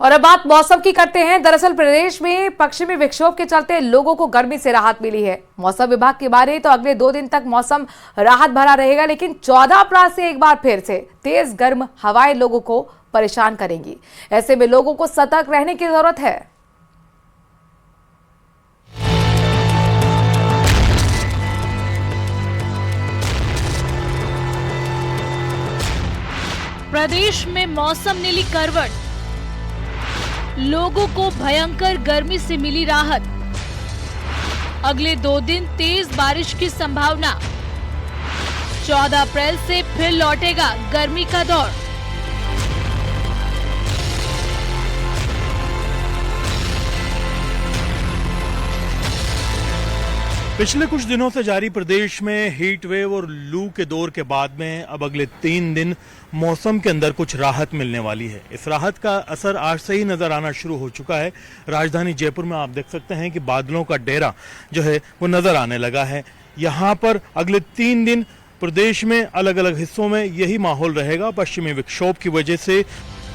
और अब बात मौसम की करते हैं। दरअसल प्रदेश में पश्चिमी विक्षोभ के चलते लोगों को गर्मी से राहत मिली है। मौसम विभाग की माने तो अगले 2 दिन तक मौसम राहत भरा रहेगा, लेकिन 14 अप्रैल से एक बार फिर से तेज गर्म हवाएं लोगों को परेशान करेंगी। ऐसे में लोगों को सतर्क रहने की जरूरत है। प्रदेश में मौसम ने ली करवट, लोगों को भयंकर गर्मी से मिली राहत। अगले 2 दिन तेज बारिश की संभावना। 14 अप्रैल से फिर लौटेगा गर्मी का दौर। पिछले कुछ दिनों से जारी प्रदेश में हीट वेव और लू के दौर के बाद में अब अगले 3 दिन मौसम के अंदर कुछ राहत मिलने वाली है। इस राहत का असर आज से ही नजर आना शुरू हो चुका है। राजधानी जयपुर में आप देख सकते हैं कि बादलों का डेरा जो है वो नजर आने लगा है। यहाँ पर अगले 3 दिन प्रदेश में अलग अलग हिस्सों में यही माहौल रहेगा। पश्चिमी विक्षोभ की वजह से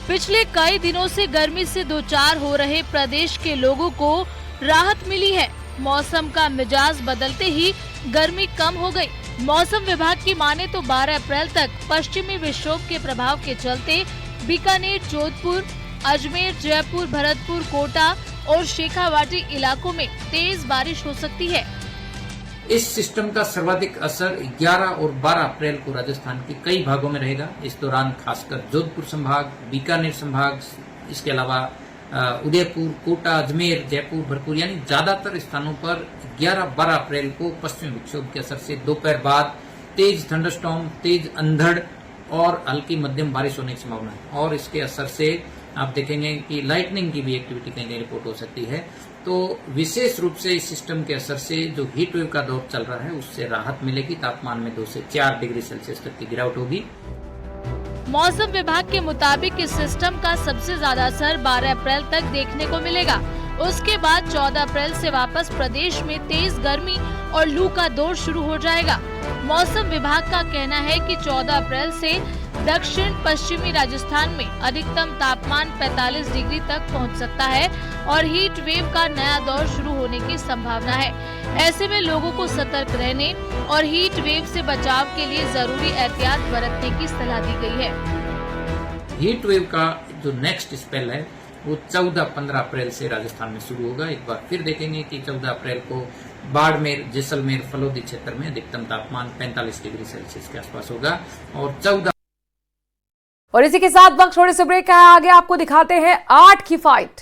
पिछले कई दिनों से गर्मी से दो चार हो रहे प्रदेश के लोगों को राहत मिली है। मौसम का मिजाज बदलते ही गर्मी कम हो गई। मौसम विभाग की माने तो 12 अप्रैल तक पश्चिमी विक्षोभ के प्रभाव के चलते बीकानेर, जोधपुर, अजमेर, जयपुर, भरतपुर, कोटा और शेखावाटी इलाकों में तेज बारिश हो सकती है। इस सिस्टम का सर्वाधिक असर 11 और 12 अप्रैल को राजस्थान के कई भागों में रहेगा। इस दौरान खासकर जोधपुर संभाग, बीकानेर संभाग, इसके अलावा उदयपुर, कोटा, अजमेर, जयपुर, भरतपुर यानी ज्यादातर स्थानों पर 11-12 अप्रैल को पश्चिमी विक्षोभ के असर से दोपहर बाद तेज थंडरस्टॉर्म, तेज अंधड़ और हल्की मध्यम बारिश होने की संभावना है। और इसके असर से आप देखेंगे कि लाइटनिंग की भी एक्टिविटी कहीं रिपोर्ट हो सकती है। तो विशेष रूप से इस सिस्टम के असर से जो हीट वेव का दौर चल रहा है उससे राहत मिलेगी। तापमान में 2 से 4 डिग्री सेल्सियस तक की गिरावट होगी। मौसम विभाग के मुताबिक इस सिस्टम का सबसे ज्यादा असर 12 अप्रैल तक देखने को मिलेगा। उसके बाद 14 अप्रैल से वापस प्रदेश में तेज गर्मी और लू का दौर शुरू हो जाएगा। मौसम विभाग का कहना है कि 14 अप्रैल से दक्षिण पश्चिमी राजस्थान में अधिकतम तापमान 45 डिग्री तक पहुंच सकता है और हीट वेव का नया दौर शुरू होने की संभावना है। ऐसे में लोगों को सतर्क रहने और हीट वेव से बचाव के लिए जरूरी एहतियात बरतने की सलाह दी गई है। हीट वेव का जो नेक्स्ट स्पेल है वो 14-15 अप्रैल से राजस्थान में शुरू होगा। एक बार फिर देखेंगे कि 14 अप्रैल को बाड़मेर, जैसलमेर, फलोदी क्षेत्र में अधिकतम तापमान 45 डिग्री सेल्सियस के आसपास होगा और इसी के साथ वक्त थोड़े से ब्रेक का आगे आपको दिखाते हैं 8 की फाइट।